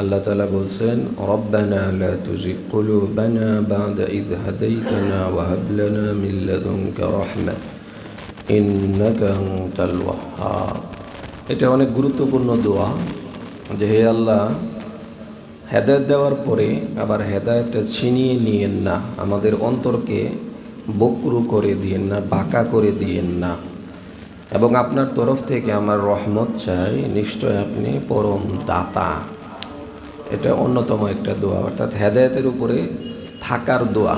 আল্লাহ তাআলা বলছেন, রব্বানা লা তুজিগ কুলুবানা বা'দা ইয হাদাইতানা ওয়া হাব লানা মিন লাদুনকা রাহমাহ ইন্নাকা আনতাল ওয়াহ্হাব। এটা অনেক গুরুত্বপূর্ণ দোয়া যে হে আল্লাহ, হেদায়েত দেওয়ার পরে আবার হেদায়েতটা ছিনিয়ে নিয়েন না, আমাদের অন্তরকে বক্রু করে দিয়েন না, বাঁকা করে দিয়েন না, এবং আপনার তরফ থেকে আমার রহমত চাই, নিশ্চয় আপনি পরম দাতা। এটা অন্যতম একটা দোয়া, অর্থাৎ হেদায়েতের উপরে থাকার দোয়া।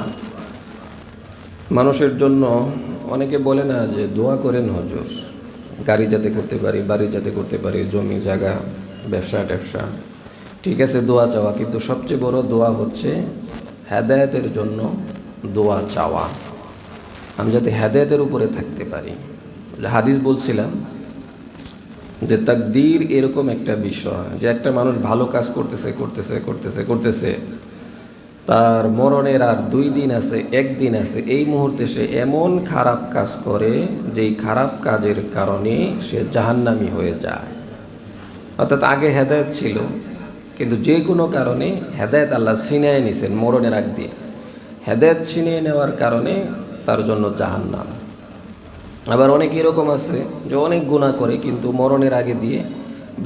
মানুষের জন্য অনেকে বলে না যে দোয়া করেন হুজুর, গাড়ি যাতে করতে পারি, বাড়ি যাতে করতে পারি, জমি জায়গা, ব্যবসা ট্যাবসা, ঠিক আছে দোয়া চাওয়া, কিন্তু সবচেয়ে বড় দোয়া হচ্ছে হেদায়েতের জন্য দোয়া চাওয়া। আমি যাতে হেদায়েতের উপরে থাকতে পারি। হাদিস বলছিলাম যে তাকদীর এরকম একটা বিষয় যে একটা মানুষ ভালো কাজ করতেছে করতেছে করতেছে করতেছে, তার মরণের আর 2 দিন আছে, 1 দিন আছে, এই মুহূর্তে সে এমন খারাপ কাজ করে যেই খারাপ কাজের কারণে সে জাহান্নামী হয়ে যায়। অর্থাৎ আগে হেদায়েত ছিল, কিন্তু যে কোনো কারণে হেদায়েত আল্লাহ ছিনিয়ে নিছেন মরণের আগ দিয়ে। হেদায়েত ছিনিয়ে নেওয়ার কারণে তার জন্য জাহান্নাম। আবার অনেক এরকম আছে যে অনেক গুনাহ করে কিন্তু মরণের আগে দিয়ে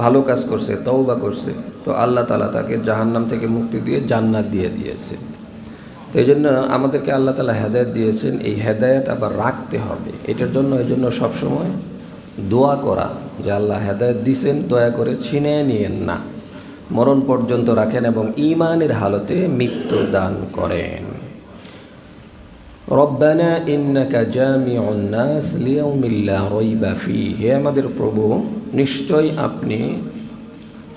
ভালো কাজ করছে, তওবা করছে, তো আল্লাহ তাআলা তাকে জাহান্নাম থেকে মুক্তি দিয়ে জান্নাত দিয়ে দিয়েছেন। তো এই জন্য আমাদেরকে আল্লাহ তাআলা হেদায়েত দিয়েছেন, এই হেদায়েত আবার রাখতে হবে। এটার জন্য এই জন্য সবসময় দোয়া করা যে আল্লাহ হেদায়েত দিছেন, দয়া করে ছিনিয়ে নিয়েন না, মরণ পর্যন্ত রাখেন এবং ঈমানের হালতে মৃত্যু দান করেন। রব্বানা ইন্নাকা জামিউন নাস লিয়াউমিল লা রাইবা ফীহি, হে আমাদের প্রভু, নিশ্চয় আপনি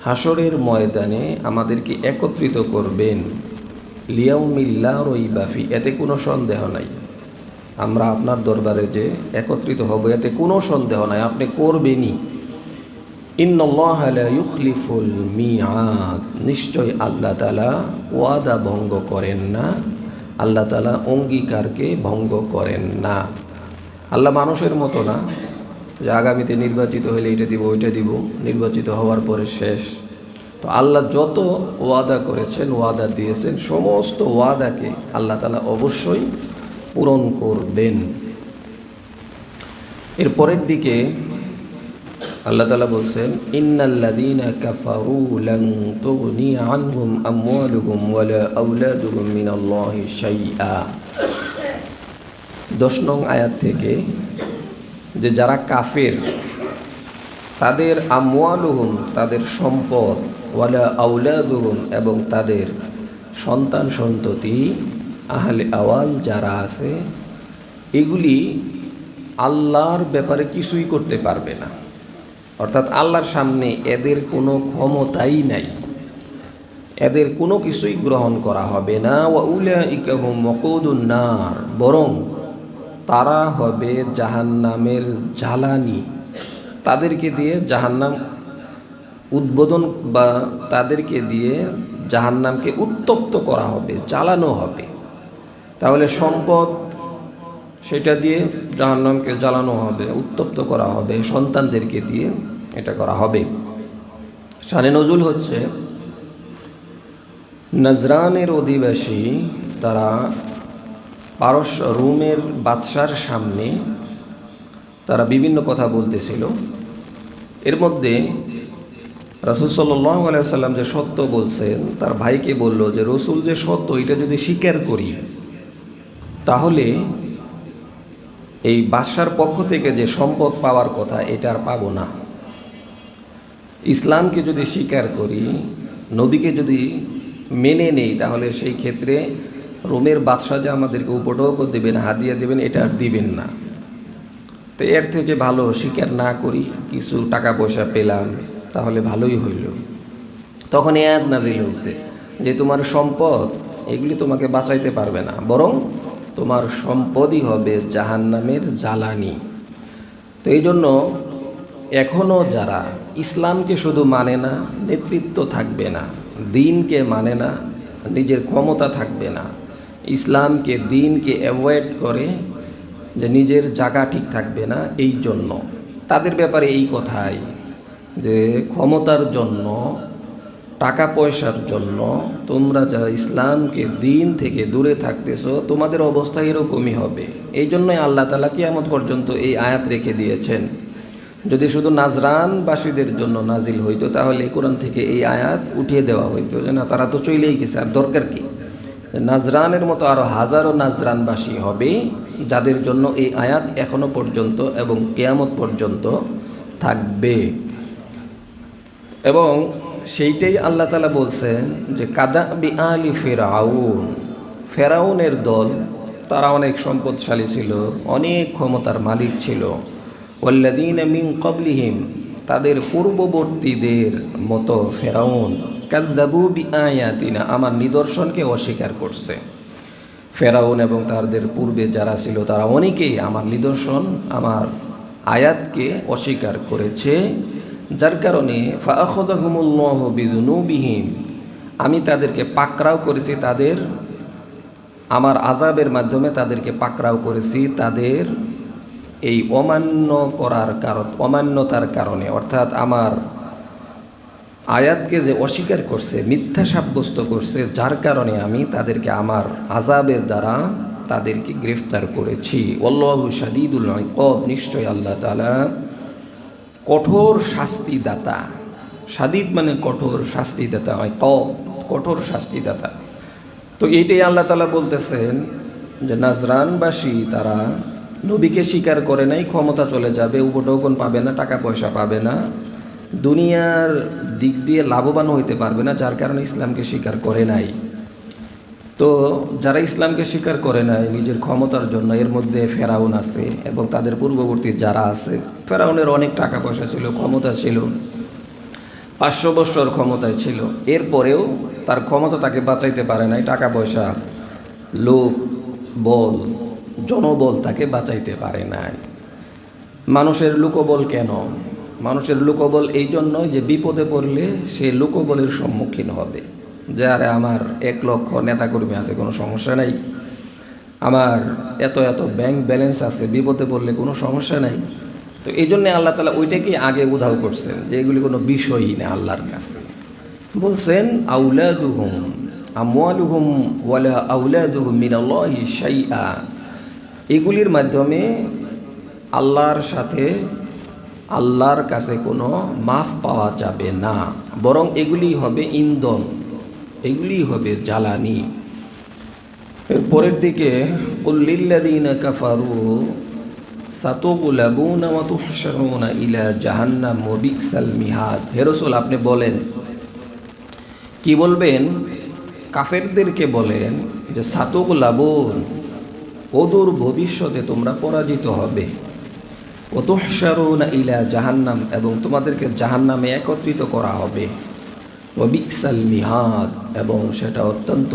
হাসরের ময়দানে আমাদেরকে একত্রিত করবেন, লিয়াউমিল লা রাইবা ফীহি, এতে কোনো সন্দেহ নাই। আমরা আপনার দরবারে যে একত্রিত হব এতে কোনো সন্দেহ নাই, আপনি করবেনই। ইন্নাল্লাহা লা ইউখলিফুল মিআদ, নিশ্চয় আল্লাহ তাআলা ওয়াদা ভঙ্গ করেন না, আল্লাহ তাআলা অঙ্গীকারকে ভঙ্গ করেন না। আল্লাহ মানুষের মতো না যে আগামীতে নির্বাচিত হলে এটা দিব ওইটা দিব, নির্বাচিত হওয়ার পরে শেষ। তো আল্লাহ যত ওয়াদা করেছেন, ওয়াদা দিয়েছেন, সমস্ত ওয়াদাকে আল্লাহ তাআলা অবশ্যই পূরণ করবেন। এর পরের দিকে আল্লাহ তাআলা বলছেন, ইন্নাল্লাযীনা কাফারু লান তুগনি আনহুম আমওয়ালুহুম ওয়ালা আওলাদুহুম মিনাল্লাহি শাইআ। 10 নং আয়াত থেকে যে যারা কাফের তাদের আমওয়ালুহুম, তাদের সম্পদ, ওয়ালা আওলাদুহুম, এবং তাদের সন্তান সন্ততি, আহলে আওয়াল যারা আছে, এগুলি আল্লাহর ব্যাপারে কিছুই করতে পারবে না। অর্থাৎ আল্লাহর সামনে এদের কোনো ক্ষমতাই নাই, এদের কোনো কিছুই গ্রহণ করা হবে না। ওয়া উলাইকা হুম ওয়াকুদুন নার, বরং তারা হবে জাহান্নামের জ্বালানি। তাদেরকে দিয়ে জাহান্নাম উদ্বোধন বা তাদেরকে দিয়ে জাহান্নামকে উত্তপ্ত করা হবে, জ্বালানো হবে। তাহলে সম্পদ, সেটা দিয়ে জাহান্নামকে জ্বালানো হবে, উত্তপ্ত করা হবে, সন্তানদেরকে দিয়ে এটা করা হবে। শানে নজুল হচ্ছে নজরানের অধিবাসী, তারা পারস্য রোমের বাদশার সামনে তারা বিভিন্ন কথা বলতেছিল। এর মধ্যে রাসূল সাল্লাল্লাহু আলাইহি ওয়াসাল্লাম যে সত্য বলছেন, তার ভাইকে বলল যে রসূল যে সত্য এটা যদি স্বীকার করি তাহলে এই বাদশার পক্ষ থেকে যে সম্পদ পাওয়ার কথা এটা আর পাবো না। ইসলামকে যদি স্বীকার করি, নবীকে যদি মেনে নেই, তাহলে সেই ক্ষেত্রে রোমের বাদশা যে আমাদেরকে উপঢৌক দেবেন, হাদিয়া দেবেন, এটা আর দিবেন না। তো এর থেকে ভালো স্বীকার না করি, কিছু টাকা পয়সা পেলাম, তাহলে ভালোই হইল। তখন এই আয়াত নাজিল হয়েছে যে তোমার সম্পদ এগুলি তোমাকে বাঁচাইতে পারবে না, বরং তোমার সম্পদই হবে জাহান্নামের জ্বালানি। তো এই জন্য এখনও যারা ইসলামকে শুধু মানে না, নেতৃত্ব থাকবে না, দ্বীনকে মানে না, নিজের ক্ষমতা থাকবে না, ইসলামকে দ্বীনকে অ্যাভয়েড করে যে নিজের জায়গা ঠিক থাকবে না, এই জন্য তাদের ব্যাপারে এই কথাই যে ক্ষমতার জন্য টাকা পয়সার জন্য তোমরা যারা ইসলামকে দিন থেকে দূরে থাকতেছো, তোমাদের অবস্থা এরকমই হবে। এই জন্যই আল্লাহ তাআলা কিয়ামত পর্যন্ত এই আয়াত রেখে দিয়েছেন। যদি শুধু নাজরানবাসীদের জন্য নাজিল হইতো তাহলে কোরআন থেকে এই আয়াত উঠিয়ে দেওয়া হইতো, যে না তারা তো চলেই গেছে, আর দরকার কি। নাজরানের মতো আরও হাজারো নাজরানবাসী হবে যাদের জন্য এই আয়াত এখনো পর্যন্ত এবং কিয়ামত পর্যন্ত থাকবে। এবং সেইটাই আল্লাহ তাআলা বলছেন যে কাদাবি আলি ফিরআউন, ফেরাউনের দল, তারা অনেক সম্পদশালী ছিল, অনেক ক্ষমতার মালিক ছিল। ওয়াল্লাযীনা মিন ক্বাবলিহিম, তাদের পূর্ববর্তীদের মতো ফেরাউন, কাযযাবু বিআয়াতিনা, আমার নিদর্শনকে অস্বীকার করছে। ফেরাউন এবং তাদের পূর্বে যারা ছিল তারা অনেকেই আমার নিদর্শন, আমার আয়াতকে অস্বীকার করেছে, যার কারণে ফাআখাযাহুমুল্লাহু বিযুনুবিহিম, আমি তাদেরকে পাকড়াও করেছি, তাদের আমার আযাবের মাধ্যমে তাদেরকে পাকড়াও করেছি তাদের এই অমান্যতার কারণে, অর্থাৎ আমার আয়াতকে যে অস্বীকার করছে, মিথ্যা সাব্যস্ত করছে, যার কারণে আমি তাদেরকে আমার আযাবের দ্বারা তাদেরকে গ্রেফতার করেছি। আল্লাহু শাদীদুল ইকাব, নিশ্চয় আল্লাহ তাআলা কঠোর শাস্তিদাতা। শাদীদ মানে কঠোর, শাস্তিদাতা, ইকাব কঠোর শাস্তিদাতা। তো এইটাই আল্লাহ তাআলা বলতেছেন যে নাজরানবাসী তারা নবীকে স্বীকার করে নাই, ক্ষমতা চলে যাবে, উপটোকন পাবে না, টাকা পয়সা পাবে না, দুনিয়ার দিক দিয়ে লাভবান হইতে পারবে না, যার কারণে ইসলামকে স্বীকার করে নাই। তো যারা ইসলামকে স্বীকার করে নাই নিজের ক্ষমতার জন্য, এর মধ্যে ফেরাউন আছে এবং তাদের পূর্ববর্তী যারা আছে। ফেরাউনের অনেক টাকা পয়সা ছিল, ক্ষমতা ছিল, 500 বছর ক্ষমতায় ছিল, এরপরেও তার ক্ষমতা তাকে বাঁচাইতে পারে নাই। টাকা পয়সা, লোক বল, জনবল তাকে বাঁচাইতে পারে নাই। মানুষের লোকবল কেন? মানুষের লোকবল এই জন্যই যে বিপদে পড়লে সে লোকবলের সম্মুখীন হবে, যে আরে আমার 1 লক্ষ নেতাকর্মী আছে, কোনো সমস্যা নাই, আমার এত এত ব্যাংক ব্যালেন্স আছে, বিপদে পড়লে কোনো সমস্যা নাই। তো এই জন্যে আল্লাহ তাআলা ওইটাকেই আগে উধাও করছেন যে এগুলি কোনো বিষয়ই না আল্লাহর কাছে। বলছেন আউলাদুহুম আমওয়ালুহুম ওয়ালা আউলাদুহুম মিনাল্লাহি শাইআ, এগুলির মাধ্যমে আল্লাহর সাথে আল্লাহর কাছে কোনো মাফ পাওয়া যাবে না, বরং এগুলি হবে ইন্ধন, এগুলি হবে জ্বালানি। এর পরের দিকে কুল লিল্লাযীনা কাফারু সাতুগলাবুনা ওয়া তুহশারুনা ইলা জাহান্নাম ওয়া বিসাল মিহাদ। হে রাসূল, আপনি বলেন, কি বলবেন? কাফেরদেরকে বলেন যে সাতুগলাবুন, অদূর ভবিষ্যতে তোমরা পরাজিত হবে, ওয়া তুহশারুনা ইলা জাহান্নাম, এবং তোমাদেরকে জাহান্নামে একত্রিত করা হবে, ওয়া বিসাল মিহাদ, এবং সেটা অত্যন্ত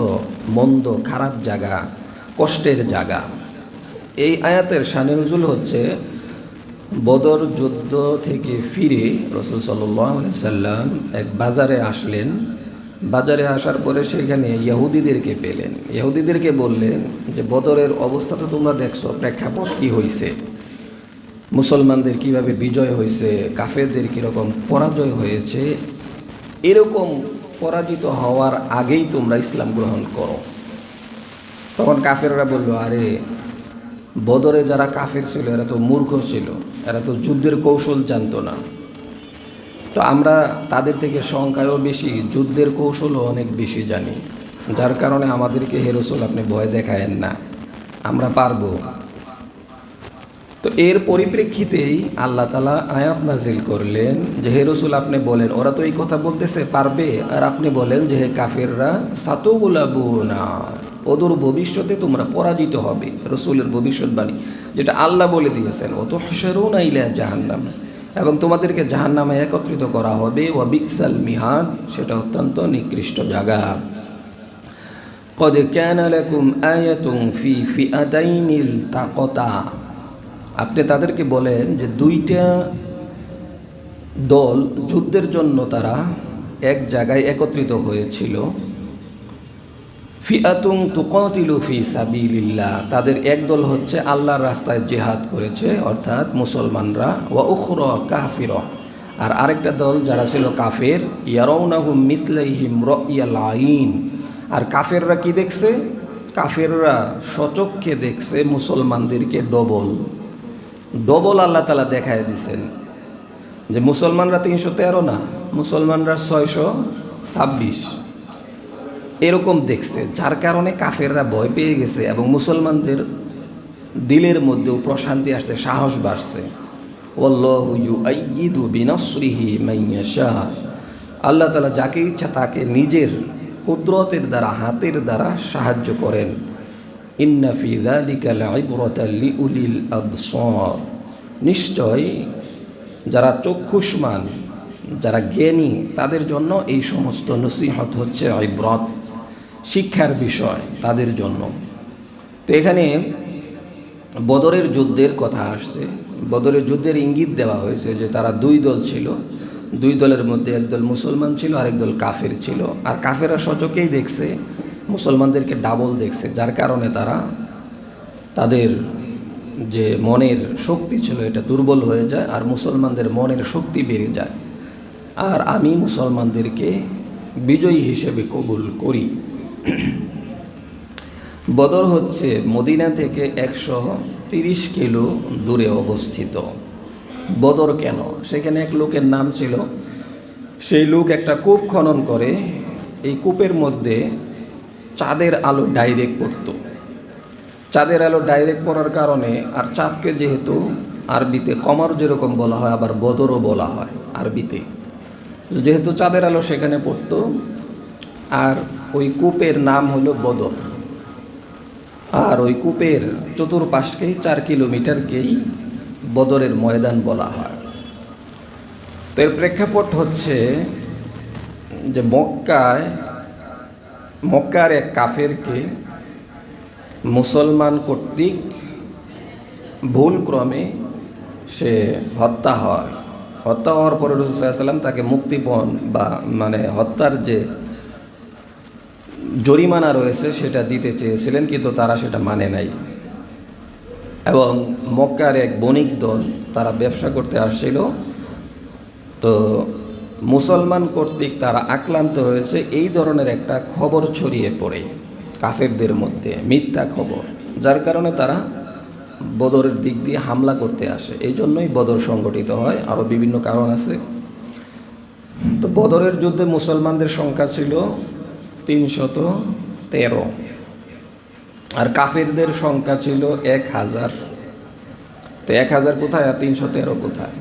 মন্দ, খারাপ জায়গা, কষ্টের জায়গা। এই আয়াতের শানে নুজুল হচ্ছে বদর যুদ্ধ থেকে ফিরে রাসূল সাল্লাল্লাহু আলাইহি সাল্লাম এক বাজারে আসলেন। বাজারে আসার পরে সেখানে ইহুদিদেরকে পেলেন। ইহুদিদেরকে বললেন যে বদরের অবস্থা তো তোমরা দেখছো, প্রেক্ষাপট কী হয়েছে, মুসলমানদের কিভাবে বিজয় হয়েছে, কাফেরদের কীরকম পরাজয় হয়েছে, এরকম পরাজিত হওয়ার আগেই তোমরা ইসলাম গ্রহণ করো। তখন কাফেররা বলল, আরে বদরে যারা কাফের ছিল এরা তো মূর্খ ছিল, এরা তো যুদ্ধের কৌশল জানতো না, তো আমরা তাদের থেকে সংখ্যায়ও বেশি, যুদ্ধের কৌশলও অনেক বেশি জানি, যার কারণে আমাদেরকে হে রাসূল আপনি ভয় দেখায়েন না, আমরা পারবো। তো এর পরিপ্রেক্ষিতেই আল্লাহ তাআলা আয়াত নাজিল করলেন যে হে রাসূল আপনি বলেন, ওরা তো এই কথা বলতেছে পারবে, আর আপনি বলেন যে হে কাফেররা সাতুগলাবুনা, অদূর ভবিষ্যতে তোমরা পরাজিত হবে। রাসূলের ভবিষ্যৎবাণী যেটা আল্লাহ বলে দিয়েছেন, ওয়া তুহশারুনা ইলা জাহান্নাম, এবং তোমাদেরকে জাহান্নামে একত্রিত করা হবে, ওয়া বিসাল মিহাদ, সেটা অত্যন্ত নিকৃষ্ট জায়গা। কদ কানা লাকুম আয়াতুন ফি ফিআতাইনিল তাকাতা, আপনি তাদেরকে বলেন যে 2টা দল যুদ্ধের জন্য তারা এক জায়গায় একত্রিত হয়েছিল। ফিআতুন তুকাতিলু ফি সাবিলিল্লাহ, তাদের এক দল হচ্ছে আল্লাহর রাস্তায় জিহাদ করেছে, অর্থাৎ মুসলমানরা, ওয়া উখরা কাফিরা, আর আরেকটা দল যারা ছিল কাফের, ইয়ারাউনাহুম মিথলাইহিম রা'য়াল আইন। আর কাফেররা কি দেখছে? কাফেররা সচক্ষে দেখছে মুসলমানদেরকে ডবল ডবল আল্লাহ তাআলা দেখায় দিছেন, যে মুসলমানরা 313 না, মুসলমানরা 626 এরকম দেখছে। যার কারণে কাফেররা ভয় পেয়ে গেছে এবং মুসলমানদের দিলের মধ্যেও প্রশান্তি আসছে, সাহস বাড়ছে। ওয়াল্লাহু ইউআইয়িদু বিনাসরিহি মান ইয়াশা। আল্লাহ তাআলা যাকে ইচ্ছা তাকে নিজের কুদরতের দ্বারা, হাতের দ্বারা সাহায্য করেন। ইন্না ফি যালিকা লাইবরাতাল লিউলিল আবসার। নিশ্চয় যারা চক্ষুষ্মান, যারা জ্ঞানী, তাদের জন্য এই সমস্ত নসিহত হচ্ছে ইবরত, শিক্ষার বিষয় তাদের জন্য। তো এখানে বদরের যুদ্ধের কথা আসছে। বদরের যুদ্ধের ইঙ্গিত দেওয়া হয়েছে যে তারা দুই দল ছিল, দুই দলের মধ্যে একদল মুসলমান ছিল আর একদল কাফের ছিল। আর কাফেররা সচকেই দেখছে, মুসলমানদেরকে ডাবল দেখছে, যার কারণে তারা তাদের যে মনের শক্তি ছিল এটা দুর্বল হয়ে যায় আর মুসলমানদের মনের শক্তি বেড়ে যায়। আর আমি মুসলমানদেরকে বিজয়ী হিসেবে কবুল করি। বদর হচ্ছে মদিনা থেকে 130 কিলো দূরে অবস্থিত। বদর কেন? সেখানে এক লোকের নাম ছিল, সেই লোক একটা কূপ খনন করে, এই কূপের মধ্যে চাঁদের আলো ডাইরেক্ট পড়ত। চাঁদের আলো ডাইরেক্ট পড়ার কারণে, আর চাঁদকে যেহেতু আরবিতে কমর যেরকম বলা হয়, আবার বদরও বলা হয় আরবিতে, যেহেতু চাঁদের আলো সেখানে পড়তো, আর ওই কূপের নাম হলো বদর। আর ওই কূপের চতুর্পাশকেই 4 কিলোমিটারকেই বদরের ময়দান বলা হয়। তো এর প্রেক্ষাপট হচ্ছে যে মক্কার এক কাফেরকে মুসলমান কর্তৃক ভুলক্রমে সে হত্যা হয়। হত্যা হওয়ার পরে রাসূল সাল্লাল্লাহু আলাইহি ওয়াসাল্লাম তাকে মুক্তিপণ বা হত্যার যে জরিমানা রয়েছে সেটা দিতে চেয়েছিলেন, কিন্তু তারা সেটা মানে নাই। এবং মক্কার এক বণিক দল, তারা ব্যবসা করতে আসছিল, তো মুসলমান কর্তৃক তারা আক্রান্ত হয়েছে এই ধরনের একটা খবর ছড়িয়ে পড়ে কাফেরদের মধ্যে, মিথ্যা খবর, যার কারণে তারা বদরের দিক দিয়ে হামলা করতে আসে। এই জন্যই বদর সংগঠিত হয়, আরও বিভিন্ন কারণ আছে। তো বদরের যুদ্ধে মুসলমানদের সংখ্যা ছিল 313, আর কাফেরদের সংখ্যা ছিল 1000। তো 1000 কোথায় আর 313 কোথায়?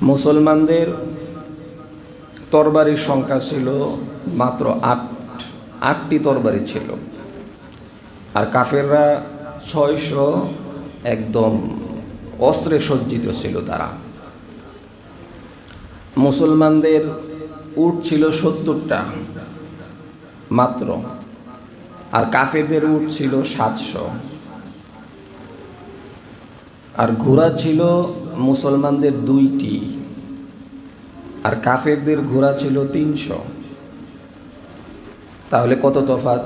মুসলমানদের তরবারির সংখ্যা ছিল মাত্র 8টি তরবারি ছিল, আর কাফেররা 600 একদম অস্ত্রে সজ্জিত ছিল তারা। মুসলমানদের উট ছিল 70টা মাত্র, আর কাফেরদের উট ছিল 700। আর ঘোড়া ছিল মুসলমানদের 2টি, আর কাফেরদের ঘোড়া ছিল 300। তাহলে কত তফাৎ?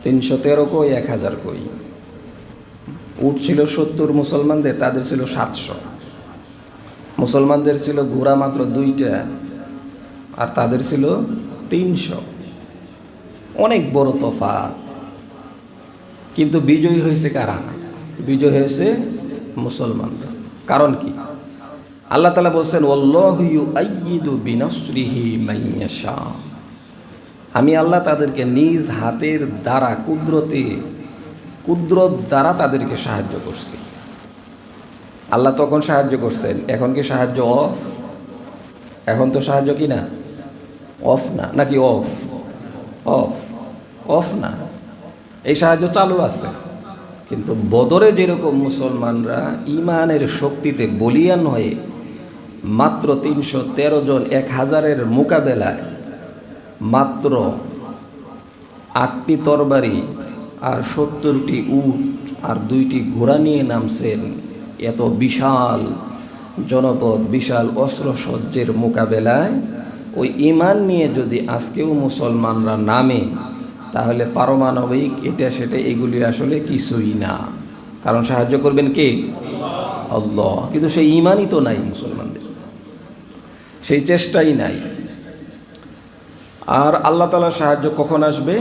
313 কই 1000 কই? উট ছিল 70 মুসলমানদের, তাদের ছিল 700। মুসলমানদের ছিল ঘোড়া মাত্র 2টা আর তাদের ছিল 300। অনেক বড় তফাৎ। কিন্তু বিজয়ী হয়েছে কারা? বিজয় হয়েছে মুসলমানরা। কারণ কি? আল্লাহ তাআলা বলছেন, ওয়াল্লাহু ইউআইয়িদু বিনাসরিহি মান ইয়াশা। আমি আল্লাহ তাদেরকে নিজ হাতের দ্বারা, কুদরত দ্বারা তাদেরকে সাহায্য করছি। আল্লাহ তখন সাহায্য করছেন, এখন কি সাহায্য অফ? এখন তো সাহায্য কি না? অফ না, নাকি অফ? অফ অফ না, এই সাহায্য চালু আছে। কিন্তু বদরে যেরকম মুসলমানরা ইমানের শক্তিতে বলিয়ান হয়ে মাত্র 313 জন 1000-এর মোকাবেলায় মাত্র 8টি তরবারি আর 70টি উট আর 2টি ঘোড়া নিয়ে নামছেন, এত বিশাল জনপদ, বিশাল অস্ত্রসজ্জের মোকাবেলায় ওই ইমান নিয়ে যদি আজকেও মুসলমানরা নামে, তাহলে পারমাণবিক এটা সেটা এগুলি আসলে কিছুই না। কারণ সাহায্য করবেন কে? আল্লাহ, কিন্তু সেই ঈমানই তো নাই মুসলমানদের, সেই চেষ্টাই নাই। আর আল্লাহ তাআলার সাহায্য কখন আসবে?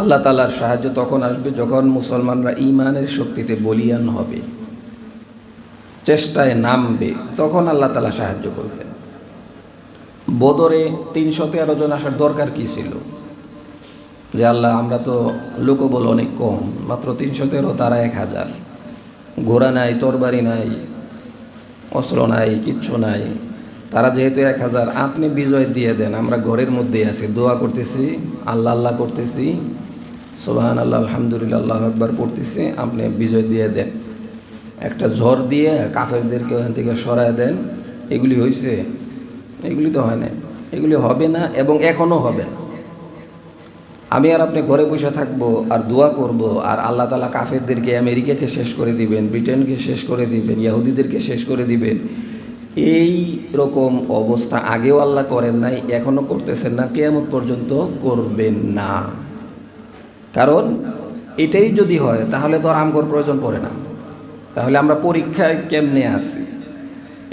আল্লাহ তাআলার সাহায্য তখন আসবে যখন মুসলমানরা ঈমানের শক্তিতে বলীয়ান হবে, চেষ্টায় নামবে, তখন আল্লাহ তাআলা সাহায্য করবেন। বদরে 313 জন আসার দরকার কি ছিল? যে আল্লাহ, আমরা তো লোকবল অনেক কম, মাত্র 313, তারা 1000, ঘোড়া নাই, তরবারি নাই, অস্ত্র নাই, কিচ্ছু নাই। তারা যেহেতু 1000, আপনি বিজয় দিয়ে দেন, আমরা ঘরের মধ্যেই আছি, দোয়া করতেছি, আল্লাহ আল্লাহ করতেছি, সুবহান আল্লাহ, আলহামদুলিল্লাহ, আল্লাহু আকবার পড়তেছি, আপনি বিজয় দিয়ে দেন, একটা ঝড় দিয়ে কাফেরদেরকে ওখান থেকে সরায় দেন। এগুলি হয়েছে? এগুলি তো হয় না, এগুলি হবে না, এবং এখনও হবে না। আমি আর আপনি ঘরে বসে থাকবো আর দোয়া করব, আর আল্লাহ তাআলা কাফেরদেরকে, আমেরিকাকে শেষ করে দিবেন, ব্রিটেনকে শেষ করে দিবেন, ইহুদিদেরকে শেষ করে দিবেন। এই রকম অবস্থা আগেও আল্লাহ করেন নাই, এখনও করতেছেন না, কিয়ামত পর্যন্ত করবেন না। কারণ এটাই যদি হয় তাহলে তো আর আমগর প্রয়োজন পড়ে না। তাহলে আমরা পরীক্ষায় কেমনে আছি?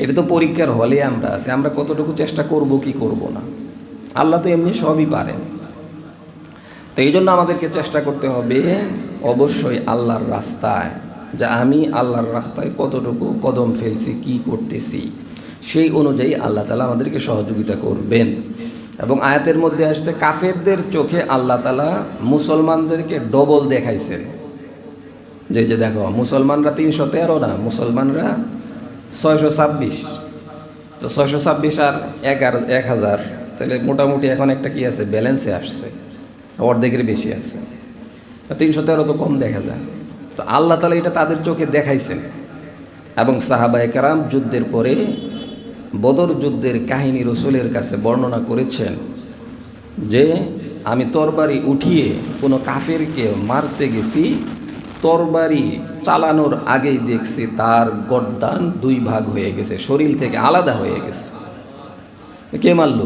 এটা তো পরীক্ষার হলে আমরা আছি, আমরা কতটুকু চেষ্টা করব কি করব না। আল্লাহ তো এমনি সবই পারেন। তো এই জন্য আমাদেরকে চেষ্টা করতে হবে অবশ্যই আল্লাহর রাস্তায়, যে আমি আল্লাহর রাস্তায় কতটুকু কদম ফেলছি, কি করতেছি, সেই অনুযায়ী আল্লাহ তাআলা আমাদেরকে সহযোগিতা করবেন। এবং আয়াতের মধ্যে আসছে, কাফেরদের চোখে আল্লাহ তাআলা মুসলমানদেরকে ডবল দেখাইছেন। যে দেখো, মুসলমানরা 313 না, মুসলমানরা 626। তো 626 আর 1000, তাহলে মোটামুটি এখন একটা কি আছে, ব্যালেন্সে আসছে, অর্ধেকের বেশি আছে। 313 তো কম দেখা যায়। তো আল্লাহ তাআলা এটা তাদের চোখে দেখাইছেন। এবং সাহাবায়ে কেরাম যুদ্ধের পরে বদর যুদ্ধের কাহিনী রাসূলের কাছে বর্ণনা করেছেন যে আমি তরবারি উঠিয়ে কোনো কাফেরকে মারতে গেছি, তরবারি চালানোর আগেই দেখছি তার গর্দান 2 ভাগ হয়ে গেছে, শরীর থেকে আলাদা হয়ে গেছে। কে মারল?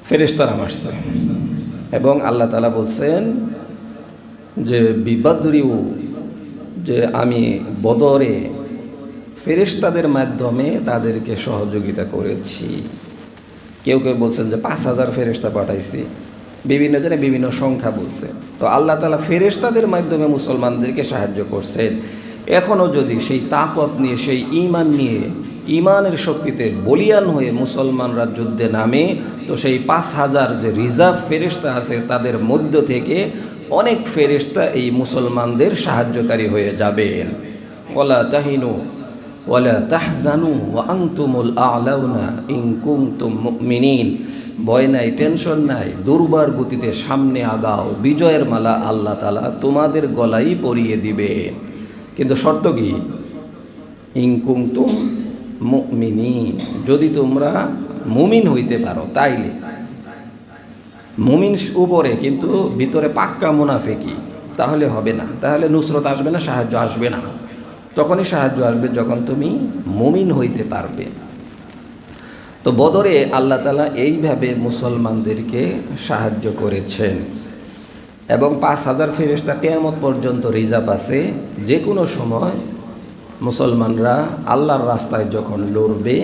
ফেরেশতারা মারছে। এবং আল্লাহ তাআলা বলছেন যে বিবদরিউ, যে আমি বদরে ফেরেশতাদের মাধ্যমে তাদেরকে সহযোগিতা করেছি। কেউ কেউ বলছেন যে 5000 ফেরেশতা পাঠাইছি, বিভিন্ন জনে বিভিন্ন সংখ্যা বলছে। তো আল্লাহ তাআলা ফেরেশতাদের মাধ্যমে মুসলমানদেরকে সাহায্য করছেন। এখনও যদি সেই তাকত নিয়ে, সেই ঈমান নিয়ে, ঈমানের শক্তিতে বলীয়ান হয়ে মুসলমানরা যুদ্ধে নামে, তো সেই 5000 যে রিজার্ভ ফেরেশতা আছে তাদের মধ্য থেকে অনেক ফেরেশতা এই মুসলমানদের সাহায্যকারী হয়ে যাবেন। ওয়ালা তাহিনু ওয়ালা তাহজানু ওয়া আনতুমুল আ'লাউনা ইন কুনতুম মুমিনিন। ভয় নাই, টেনশন নাই, দুর্বার গতিতে সামনে আগাও, বিজয়ের মালা আল্লাহ তাআলা তোমাদের গলায় পরিয়ে দিবেন। কিন্তু শর্ত কি? ইন কুনতুম মুমিনিন, যদি তোমরা মুমিন হইতে পারো, তাইলে। মুমিন উপরে, কিন্তু ভিতরে পাক্কা মুনাফিকি, তাহলে হবে না, তাহলে নুসরত আসবে না, সাহায্য আসবে না। তখনই সাহায্য আসবে যখন তুমি মুমিন হইতে পারবে। তো বদরে আল্লাহ তাআলা এইভাবে মুসলমানদেরকে সাহায্য করেছেন। এবং 5000 ফেরেশতা কিয়ামত পর্যন্ত রিজার্ভ আছে। যে কোনো সময় মুসলমানরা আল্লাহর রাস্তায় যখন লড়বে,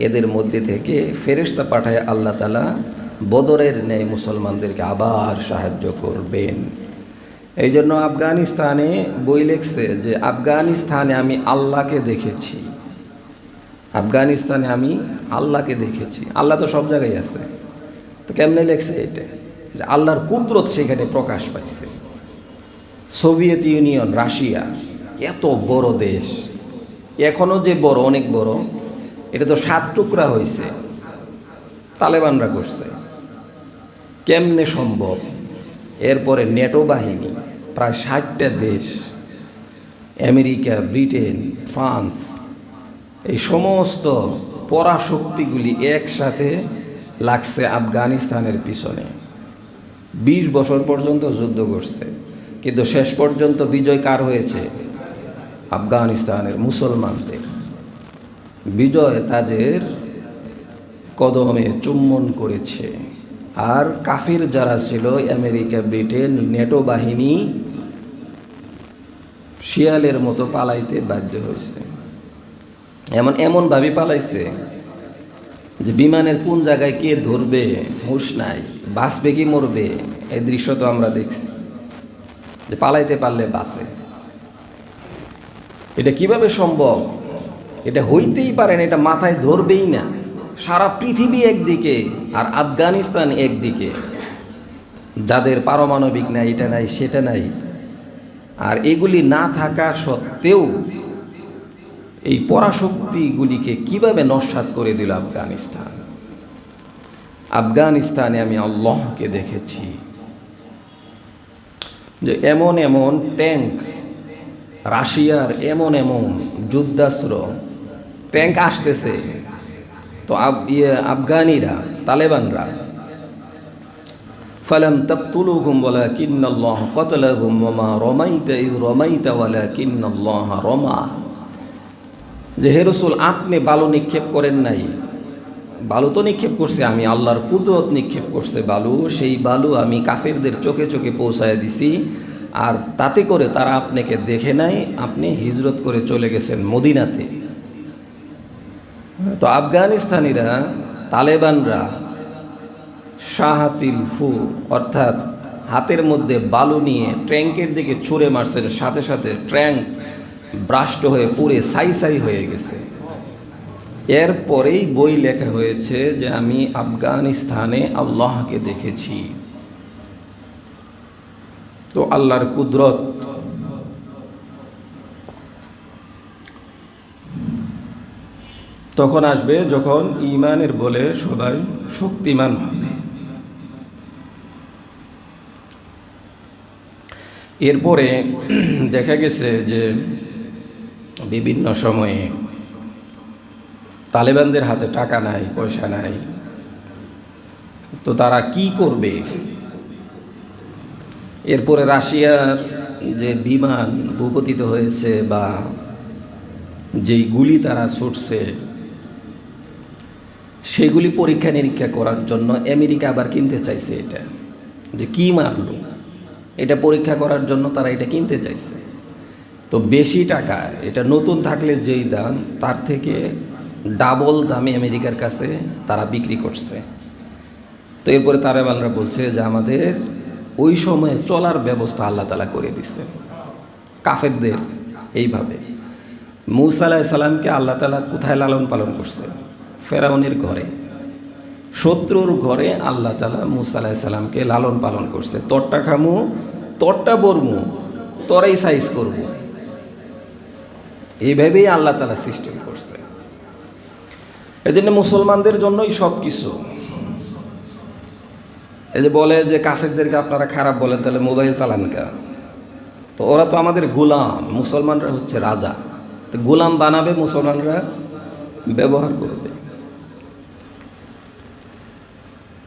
এদের মধ্যে থেকে ফেরেশতা পাঠায় আল্লাহ তাআলা বদরের ন্যায় মুসলমানদেরকে আবার সাহায্য করবেন। এই জন্য আফগানিস্তানে বই লেখছে যে আফগানিস্তানে আমি আল্লাহকে দেখেছি, আফগানিস্তানে আমি আল্লাহকে দেখেছি। আল্লাহ তো সব জায়গায় আছে। তো কেমনে লেখছে এটা? যে আল্লাহর কুদরত সেখানে প্রকাশ পাইছে। সোভিয়েত ইউনিয়ন, রাশিয়া, এত বড় দেশ, এখনও যে বড়, অনেক বড়, এটা তো 7 টুকরা হয়েছে, তালেবানরা করছে। কেমনে সম্ভব? এরপরে নেটো বাহিনী, প্রায় 60টা দেশ, আমেরিকা, ব্রিটেন, ফ্রান্স, এই সমস্ত পরাশক্তিগুলি একসাথে লাগছে আফগানিস্তানের পিছনে। 20 বছর পর্যন্ত যুদ্ধ করছে, কিন্তু শেষ পর্যন্ত বিজয় কার হয়েছে? আফগানিস্তানের মুসলমানদের। বিজয় তাদের কদমে চুম্বন করেছে। আর কাফির যারা ছিল, আমেরিকা, ব্রিটেন, নেটো বাহিনী, শিয়ালের মতো পালাইতে বাধ্য হয়েছে। এমনভাবে পালাইছে যে বিমানের কোন জায়গায় কে ধরবে হুঁশ নাই, বাঁচবে কি মরবে, এই দৃশ্য তো আমরা দেখছি যে পালাইতে পারলে বাঁচে। এটা কিভাবে সম্ভব? এটা হইতেই পারে না, এটা মাথায় ধরবেই না। সারা পৃথিবী একদিকে আর আফগানিস্তান একদিকে, যাদের পারমাণবিক নাই, এটা নাই সেটা নাই, আর এগুলি না থাকা সত্ত্বেও এই পরাশক্তিগুলিকে কিভাবে নস্যাৎ করে দিল আফগানিস্তান। আফগানিস্তানে আমি আল্লাহকে দেখেছি যে এমন এমন ট্যাঙ্ক, রাশিয়ার এমন এমন যুদ্ধাস্ত্র ট্যাঙ্ক আসতেছে, তো আফগানিরা, তালেবানরা ফালাম তাকতুলুহুম ওয়ালাকিন্নাল্লাহ কাতালাহুম ওয়া মা রামাইতা ইয রামাইতা ওয়ালাকিন্নাল্লাহ রামা, যে হে রাসূল আপনি বালু নিক্ষেপ করেন নাই, বালু তো নিক্ষেপ করছে আমি, আল্লাহর কুদরত নিক্ষেপ করছে বালু, সেই বালু আমি কাফেরদের চোখে চোখে পৌঁছায় দিছি, আর তাতে করে তারা আপনাকে দেখে নাই, আপনি হিজরত করে চলে গেছেন মদিনাতে। তো আফগানিস্তানিরা, তালেবানরা শাহাতিল ফু অর্থাৎ হাতের মধ্যে বালু নিয়ে ট্যাঙ্কের দিকে ছুঁড়ে মারছেন, সাথে সাথে ট্যাঙ্ক ব্রাস্ট হয়ে পুরে সাই হয়ে গেছে। এরপরেই বই লেখা হয়েছে যে আমি আফগানিস্তানে আল্লাহকে দেখেছি। তো আল্লাহর কুদরত তখন আসবে যখন ঈমানের বলে সবাই শক্তিমান হবে। এরপরে দেখা গেছে যে বিভিন্ন সময়ে তালেবানদের হাতে টাকা নাই, পয়সা নাই, তো তারা কি করবে? এরপরে রাশিয়ার যে বিমান ভূপতিত হয়েছে বা যেই গুলি তারা ছুটছে, সেগুলি পরীক্ষা নিরীক্ষা করার জন্য আমেরিকা আবার কিনতে চাইছে। এটা যে কি মারলো, এটা পরীক্ষা করার জন্য তারা এটা কিনতে চাইছে। তো বেশি টাকা, এটা নতুন থাকলে যেই দাম তার থেকে ডাবল দামে আমেরিকার কাছে তারা বিক্রি করছে। তো এরপরে তালেবানরা বলছে যে আমাদের ওই সময়ে চলার ব্যবস্থা আল্লাহ তাআলা করে দিচ্ছে কাফেরদের। এইভাবে মূসা আলাইহিস সালামকে আল্লাহ তাআলা কোথায় লালন পালন করছে? ফেরাউনের ঘরে, শত্রুর ঘরে আল্লাহ তাআলা মূসা আলাইহিস সালামকে লালন পালন করছে। তোরটা খামু, তোরটা বরমু, তোরাই সাইজ করব, এইভাবেই আল্লাহ তাআলা সিস্টেম করছে। এজন্য মুসলমানদের জন্যই সব কিছু। এই যে বলে যে কাফেরদেরকে আপনারা খারাপ বলেন, তাহলে মোবাইল চালান কা? তো ওরা তো আমাদের গোলাম, মুসলমানরা হচ্ছে রাজা। তো গোলাম বানাবে, মুসলমানরা ব্যবহার করবে।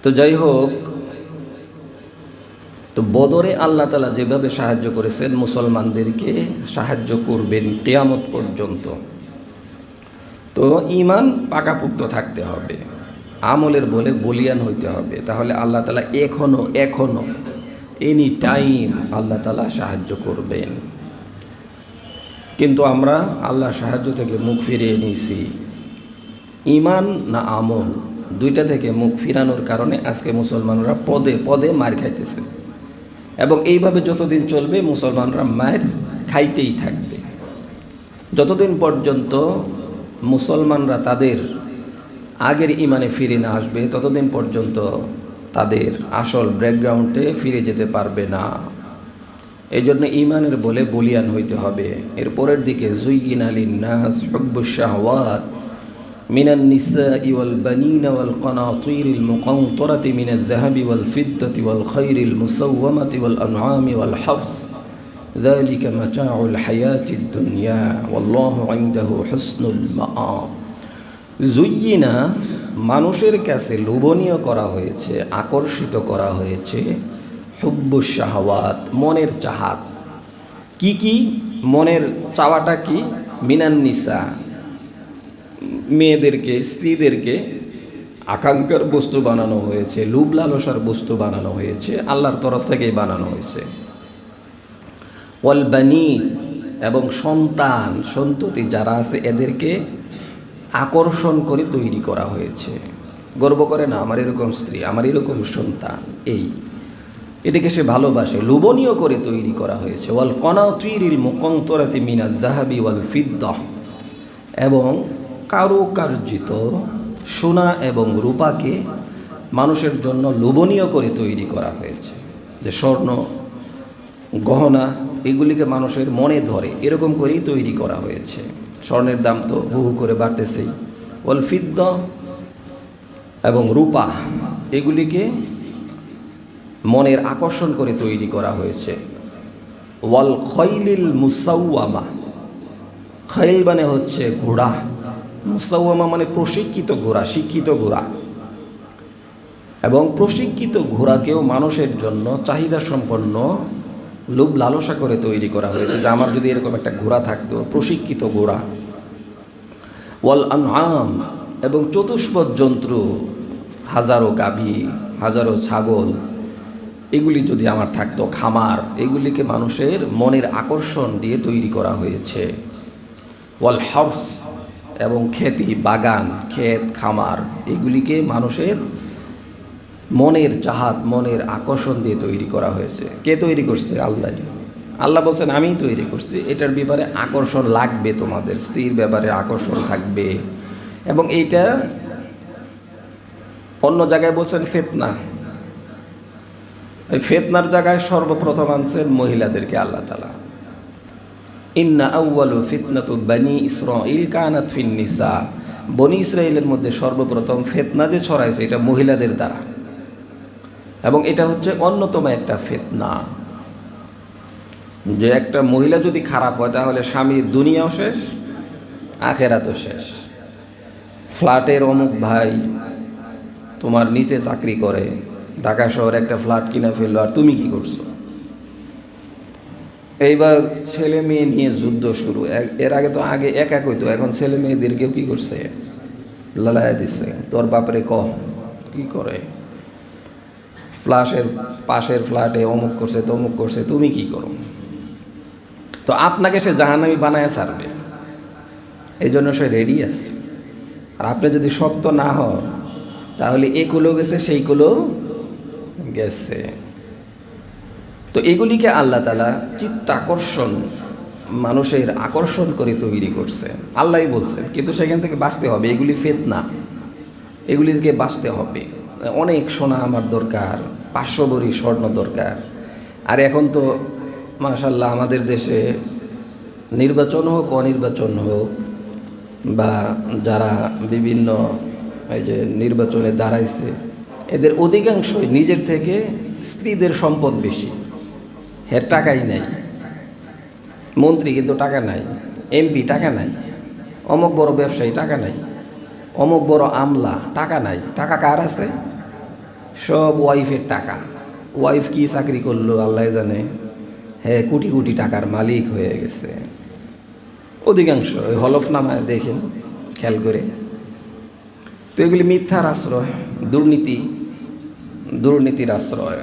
তো যাই হোক, তো বদরে আল্লাহ তাআলা যেভাবে সাহায্য করেছেন, মুসলমানদেরকে সাহায্য করবেন কিয়ামত পর্যন্ত। তো ঈমান পাকাপুক্ত থাকতে হবে, আমলের বলে বলিয়ান হইতে হবে, তাহলে আল্লাহ তাআলা এখনো এনি টাইম আল্লাহ তাআলা সাহায্য করবেন। কিন্তু আমরা আল্লাহর সাহায্য থেকে মুখ ফিরিয়ে নিয়েছি। ঈমান না আমল, দুইটা থেকে মুখ ফিরানোর কারণে আজকে মুসলমানরা পদে পদে মার খাইতেছে, এবং এইভাবে যতদিন চলবে মুসলমানরা মার খাইতেই থাকবে। যতদিন পর্যন্ত মুসলমানরা তাদের আগের ঈমানে ফিরে না আসবে, ততদিন পর্যন্ত তাদের আসল ব্যাকগ্রাউন্ডে ফিরে যেতে পারবে না। এই জন্য ঈমানের বলে বলিয়ান হইতে হবে। এরপরের দিকে যুয়্যিনা লিন-নাস হুব্বুশ শাহওয়াত মিনান নিসাই ওয়াল বানিনা ওয়াল কানাতিরিল মুকানতারাতি মিনাল যাহাবি ওয়াল ফিদ্দাতি ওয়াল খায়রিল মুসাওওয়ামাতি ওয়াল আনআমি ওয়াল হারথ যালিকা মাতাউল হায়াতিদ দুনিয়া ওয়াল্লাহু ইনদাহু হুসনুল মাআব। যুয়্যিনা মানুষের কাছে লোভনীয় করা হয়েছে, আকর্ষিত করা হয়েছে হুব্বুশ শাহওয়াত, মনের চাহাত। কি কি মনের চাওয়াটা? কি? মিনান নিসা, মেয়েদেরকে, স্ত্রীদেরকে আকাঙ্ক্ষার বস্তু বানানো হয়েছে, লোভ লালসার বস্তু বানানো হয়েছে, আল্লাহর তরফ থেকেই বানানো হয়েছে। ওয়াল বানিন, এবং সন্তান সন্ততি যারা আছে এদেরকে আকর্ষণ করে তৈরি করা হয়েছে। গর্ব করে না, আমার এরকম স্ত্রী, আমার এরকম সন্তান, এটাকে সে ভালোবাসে, লোভনীয় করে তৈরি করা হয়েছে। ওয়াল কনাতিরিল মুকান্তরাতি মিনাল যাহাবি ওয়াল ফিদ্দাহ, এবং কারুকার্জিত সোনা এবং রূপাকে মানুষের জন্য লোভনীয় করে তৈরি করা হয়েছে। যে স্বর্ণ গহনা এগুলিকে মানুষের মনে ধরে এরকম করেই তৈরি করা হয়েছে। স্বর্ণের দাম তো বহু করে বাড়তেছেই। ওয়াল ফিদ্দাহ এবং রূপা এগুলিকে মনের আকর্ষণ করে তৈরি করা হয়েছে। ওয়াল খৈলিল মুসাওয়ামা, খৈল মানে হচ্ছে ঘোড়া, মুসাওয়ামা মানে প্রশিক্ষিত ঘোড়া, শিক্ষিত ঘোড়া। এবং প্রশিক্ষিত ঘোড়াকেও মানুষের জন্য চাহিদা সম্পন্ন লোভ লালসা করে তৈরি করা হয়েছে, যে আমার যদি এরকম একটা ঘোড়া থাকতো, প্রশিক্ষিত ঘোড়া। ওয়াল আনআম, এবং চতুষ্পদ জন্তু, হাজারো গাভী, হাজারো ছাগল, এগুলি যদি আমার থাকতো, খামার, এগুলিকে মানুষের মনের আকর্ষণ দিয়ে তৈরি করা হয়েছে। ওয়াল হার্স, এবং খেতি, বাগান, ক্ষেত, খামার, এগুলিকে মানুষের মনের চাহাত, মনের আকর্ষণ দিয়ে তৈরি করা হয়েছে। কে তৈরি করছে? আল্লাহ। আল্লাহ বলছেন আমিই তৈরি করছি। এটার ব্যাপারে আকর্ষণ লাগবে, তোমাদের স্ত্রীর ব্যাপারে আকর্ষণ থাকবে। এবং এইটা অন্য জায়গায় বলছেন ফিতনা। এই ফিতনার জায়গায় সর্বপ্রথম আনছেন মহিলাদেরকে আল্লাহ তাআলা। ইন্না আউয়ালু ফিতনাতু বানি ইসরাঈল কানাত ফিন নিসা, বনি ইসরাইলের মধ্যে সর্বপ্রথম ফিতনা যে ছড়াইছে এটা মহিলাদের দ্বারা। এবং এটা হচ্ছে অন্যতম একটা ফিতনা, যে একটা মহিলা যদি খারাপ হয় তাহলে স্বামীর দুনিয়াও শেষ, আখেরাতও শেষ। ফ্ল্যাটের অমুক ভাই তোমার নিচে চাকরি করে, ঢাকা শহরে একটা ফ্ল্যাট কিনে ফেললো, আর তুমি কি করছো? এইবার ছেলে মেয়ে নিয়ে যুদ্ধ শুরু। এর আগে তো একা কইতো, এখন ছেলে মেয়েদেরকেও কি করছে? লালায় দিচ্ছে। তোর বাপরে কি করে? পাশের ফ্ল্যাটে অমুক করছে, তমুক করছে, তুমি কি করো? তো আপনাকে সে জাহান্নামী বানায় ছাড়বে, এই জন্য সে রেডি আছে। আর আপনি যদি শক্ত না হন তাহলে এই কুলো গেছে, সেই কুলো গেছে। তো এগুলিকে আল্লাহ তাআলা চিত্তাকর্ষণ, মানুষের আকর্ষণ করে তৈরি করছে, আল্লাহই বলছেন। কিন্তু সেখান থেকে বাঁচতে হবে, এগুলি ফিতনা, এগুলি থেকে বাঁচতে হবে। অনেক সোনা আমার দরকার, 500 ভরি স্বর্ণ দরকার। আর এখন তো মাশাআল্লাহ আমাদের দেশে নির্বাচন হোক, অনির্বাচন হোক, বা যারা বিভিন্ন এই যে নির্বাচনে দাঁড়াইছে, এদের অধিকাংশই নিজের থেকে স্ত্রীদের সম্পদ বেশি। এর টাকাই নাই। মন্ত্রী কিন্তু টাকা নাই, এমপি টাকা নাই, অমুক বড় ব্যবসায়ী টাকা নাই, অমুক বড় আমলা টাকা নাই। টাকা কার আছে? সব ওয়াইফের টাকা। ওয়াইফ কি চাকরি করলো আল্লাহ জানে, হ্যাঁ কোটি কোটি টাকার মালিক হয়ে গেছে অধিকাংশ। ওই হলফনামায় দেখেন, খেয়াল করে। তো এগুলি মিথ্যার আশ্রয়, দুর্নীতির আশ্রয়।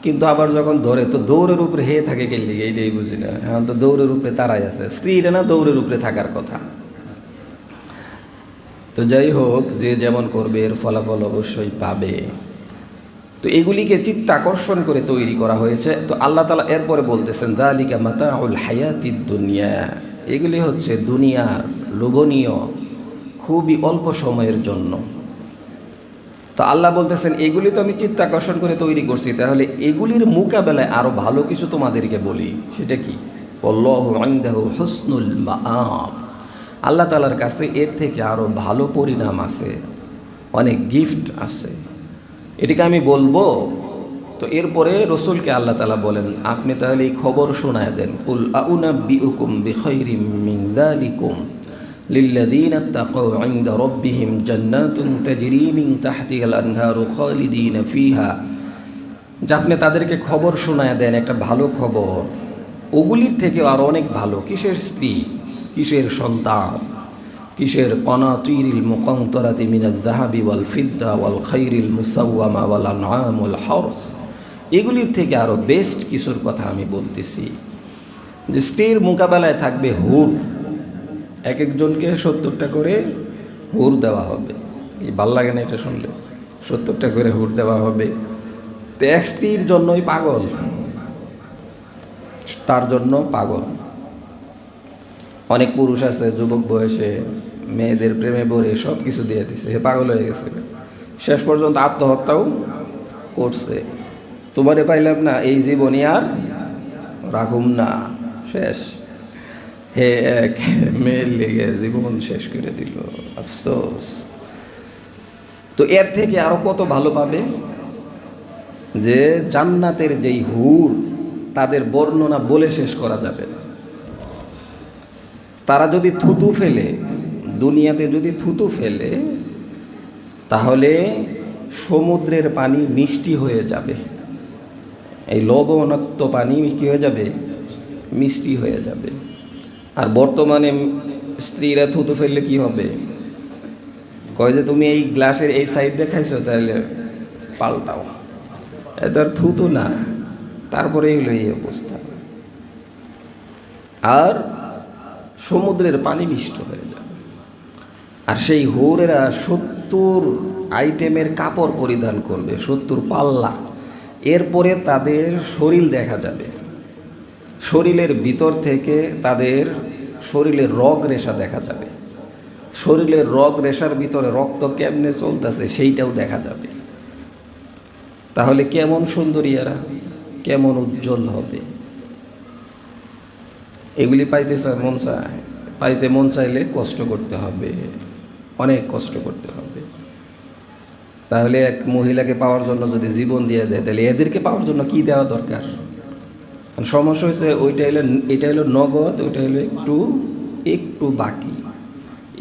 কিন্তু আবার যখন ধরে তো দৌড়ের উপরে হেয়ে থাকে গেলে, এইটাই বুঝি না। এখন তো দৌড়ের উপরে তারাই আছে, স্ত্রীরা না দৌড়ের উপরে থাকার কথা। তো যাই হোক, যে যেমন করবে এর ফলাফল অবশ্যই পাবে। তো এগুলিকে চিত্তাকর্ষণ করে তৈরি করা হয়েছে। তো আল্লাহ তাআলা এরপরে বলতেছেন যালিকা মাতাউল হায়াতিদ দুনিয়া, এগুলি হচ্ছে দুনিয়ার লোভনীয়, খুবই অল্প সময়ের জন্য। তো আল্লাহ বলতেছেন এগুলি তো আমি চিত্তাকর্ষণ করে তৈরি করছি, তাহলে এগুলির মোকাবেলায় আরও ভালো কিছু তোমাদেরকে বলি। সেটা কি? আল্লাহু ইনদাহু হুসনুল মাআব, আল্লাহ তাআলার কাছে এর থেকে আরও ভালো পরিণাম আছে, অনেক গিফট আছে। এটিকে আমি বলবো। তো এরপরে রসুলকে আল্লাহ তাআলা বলেন আপনি তাহলে এই খবর শোনায় দেন, কুল আউনাব্বিউকুম বিখাইরিম মিন যালিকুম লিল্লাযীনা তাকাউ ইনদা রাব্বিহিম জান্নাতুন তাজরি মিন তাহতিহাল আনহারু খালিদিনা ফিহা। যে আপনি তাদেরকে খবর শোনায় দেন একটা ভালো খবর, ওগুলির থেকে আর অনেক ভালো। কিসের স্ত্রী, কিসের সন্তান, কিসের কনাতিরিল মুকান্তরাতি মিনাদ যাহাবি ওয়াল ফিদ্দা ওয়াল খাইরিল মুসাওয়ামা ওয়াল আনআম ওয়াল হারস, এগুলির থেকে আরও বেস্ট কিছুর কথা আমি বলতেছি। যে স্ত্রীর মোকাবেলায় থাকবে হুর, এক একজনকে 70টা করে হুর দেওয়া হবে। এই ভাল লাগে না এটা শুনলে? 70টা করে হুর দেওয়া হবে। তো এক স্ত্রীর জন্যই পাগল, তার জন্য পাগল। অনেক পুরুষ আছে যুবক বয়সে মেয়েদের প্রেমে পড়ে সব কিছু দিয়ে দিছে, হে পাগল হয়ে গেছে, শেষ পর্যন্ত আত্মহত্যাও করছে। তোমারে পাইলাম না, এই জীবনই আর রাখুম না, শেষ। হে এক মেয়ের লেগে জীবন শেষ করে দিল, আফসোস। তো এর থেকে আরো কত ভালো পাবে যে জান্নাতের যেই হুর, তাদের বর্ণনা বলে শেষ করা যাবে না। তারা যদি থুতু ফেলে, দুনিয়াতে যদি থুতু ফেলে, তাহলে সমুদ্রের পানি মিষ্টি হয়ে যাবে। এই লবণাক্ত পানি কি হয়ে যাবে? মিষ্টি হয়ে যাবে। আর বর্তমানে স্ত্রীরা থুতু ফেললে কি হবে? কয় যে তুমি এই গ্লাসের এই সাইড দেখাইছো, তাহলে পাল্টাও। এদের থুতু না, তারপরে হলো এই অবস্থা। আর সমুদ্রের পানি মিষ্ট হয়ে যাবে। আর সেই হুরেরা 70 আইটেমের কাপড় পরিধান করবে, 70 পাল্লা। এরপরে তাদের শরীর দেখা যাবে, শরীরের ভিতর থেকে তাদের শরীরের রগ রেশা দেখা যাবে, শরীরের রগ রেশার ভিতরে রক্ত কেমনে চলতেছে সেইটাও দেখা যাবে। তাহলে কেমন সুন্দরী এরা, কেমন উজ্জ্বল হবে। এগুলি পাইতে মন চায়, পাইতে মন চাইলে কষ্ট করতে হবে, অনেক কষ্ট করতে হবে। তাহলে এক মহিলাকে পাওয়ার জন্য যদি জীবন দিয়ে দেয়, তাহলে এদেরকে পাওয়ার জন্য কি দেওয়া দরকার? সমস্যা হয়েছে এটা হলো নগদ, ওইটা হলো একটু একটু বাকি,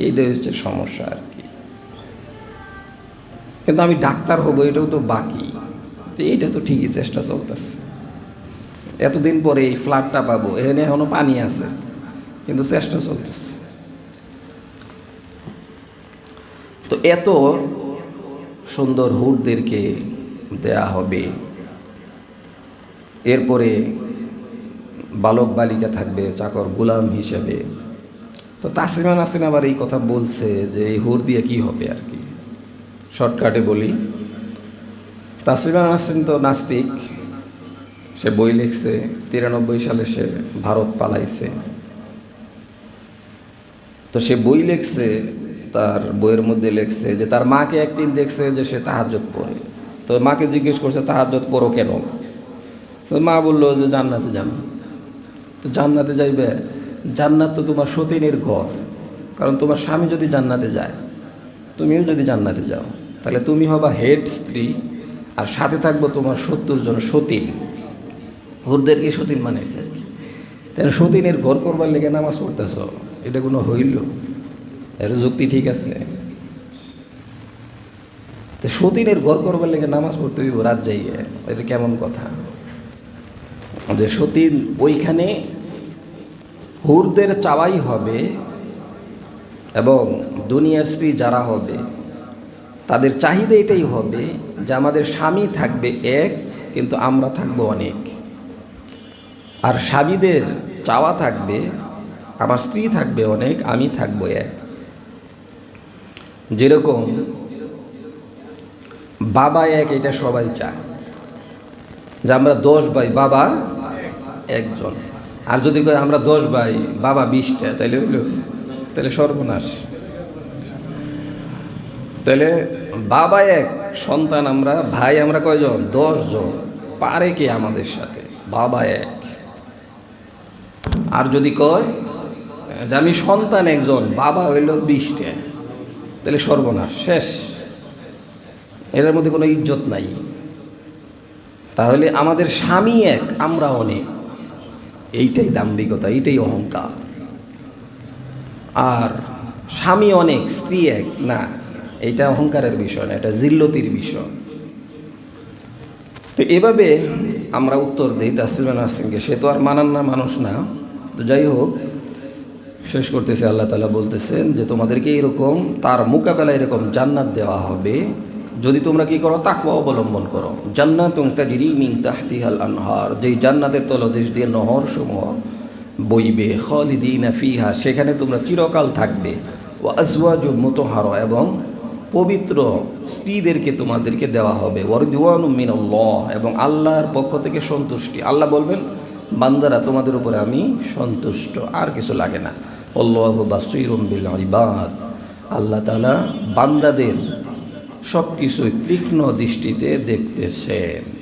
এইটাই হচ্ছে সমস্যা আর কি। কিন্তু আমি ডাক্তার হবো, এটাও তো বাকি। তো এইটা তো ঠিকই চেষ্টা চলতেছে। এতদিন পরে এই ফ্ল্যাটটা পাবো, এখানে এখনো পানি আছে, কিন্তু চেষ্টা চলতেছে। তো এত সুন্দর হুরদেরকে দেয়া হবে। এরপরে বালক বালিকা থাকবে চাকর গোলাম হিসেবে। তো তাসলিমা নাসরিন আবার এই কথা বলছে যে এই হুর দিয়ে কি হবে আর কি। শর্টকাটে বলি, তাসলিমা নাসরিন তো নাস্তিক, সে বই লিখছে, 93 সালে সে ভারত পালাইছে। তো সে বই লিখছে, তার বইয়ের মধ্যে লিখছে যে তার মাকে একদিন দেখছে যে সে তাহাজ্জুদ পড়ে। তো মাকে জিজ্ঞেস করছে তাহাজ্জুদ পড়ো কেন? তো মা বললো যে জান্নাতে যাবো। তো জান্নাতে যাইবে? জান্নাত তো তোমার সতীনের ঘর, কারণ তোমার স্বামী যদি জান্নাতে যায়, তুমিও যদি জান্নাতে যাও, তাহলে তুমি হবা হেড স্ত্রী, আর সাথে থাকবো তোমার 70 জন সতীন। হুরদেরকে সতীন বানাইছে আর কি। তাহলে সতীনের ঘর করবার লেগে নামাজ পড়তেছ, এটা কোনো হইল? এর যুক্তি ঠিক আছে? তো সতীনের ঘর করবার লেগে নামাজ পড়তে হইব রাত যাইয়ে, এটা কেমন কথা? যে সতীন ওইখানে হুরদের চাওয়াই হবে, এবং দুনিয়ার স্ত্রী যারা হবে তাদের চাহিদা এটাই হবে যে আমাদের স্বামী থাকবে এক, কিন্তু আমরা থাকবো অনেক। আর স্বামীদের চাওয়া থাকবে আমার স্ত্রী থাকবে অনেক, আমি থাকবো এক। যেরকম বাবা এক, এটা সবাই চায় যে আমরা 10 ভাই, বাবা একজন। আর যদি কয় আমরা 10 ভাই, বাবা 20টা, তাইলে হইল? তাহলে সর্বনাশ। তাহলে বাবা এক, সন্তান আমরা, ভাই আমরা কয়জন? 10 জন। পারে কে আমাদের সাথে? বাবা এক। আর যদি কয় যে আমি সন্তান একজন, বাবা হইল 20টা, তাহলে সর্বনাশ, শেষ। এটার মধ্যে কোনো ইজ্জত নাই। তাহলে আমাদের স্বামী এক, আমরা অনেক, এইটাই দাম্ভিকতা, এইটাই অহংকার। আর স্বামী অনেক স্ত্রী এক না, এটা অহংকারের বিষয় না, এটা জিল্লতির বিষয়। তো এভাবে আমরা উত্তর দিই তাসলিমা নাসরিনকে। সে তো আর মানান না মানুষ না। তো যাই হোক, শেষ করতেছে, আল্লাহ তাআলা বলতেছেন যে তোমাদেরকে এরকম তার মোকাবেলায় এরকম জান্নাত দেওয়া হবে যদি তোমরা কি করো? তাকওয়া অবলম্বন করো। জান্নাতুন তাজরি মিন তাহতিহাল আনহার, যেই জান্নাতের তলদেশ দিয়ে নহর সমূহ বইবে, খালিদিনা ফিহা, সেখানে তোমরা চিরকাল থাকবে। ওয়া আজওয়াজুম মুতাহহারা, এবং পবিত্র স্ত্রীদেরকে তোমাদেরকে দেওয়া হবে। ওয়া রিদওয়ানুম মিনাল্লাহ, এবং আল্লাহর পক্ষ থেকে সন্তুষ্টি। আল্লাহ বলবেন, বান্দারা তোমাদের উপরে আমি সন্তুষ্ট, আর কিছু লাগে না। আল্লাহু বাসীরুম বিল ইবাদ, আল্লাহ তাআলা বান্দাদের সব কিছুই তীক্ষ্ণ দৃষ্টিতে দেখতেছেন।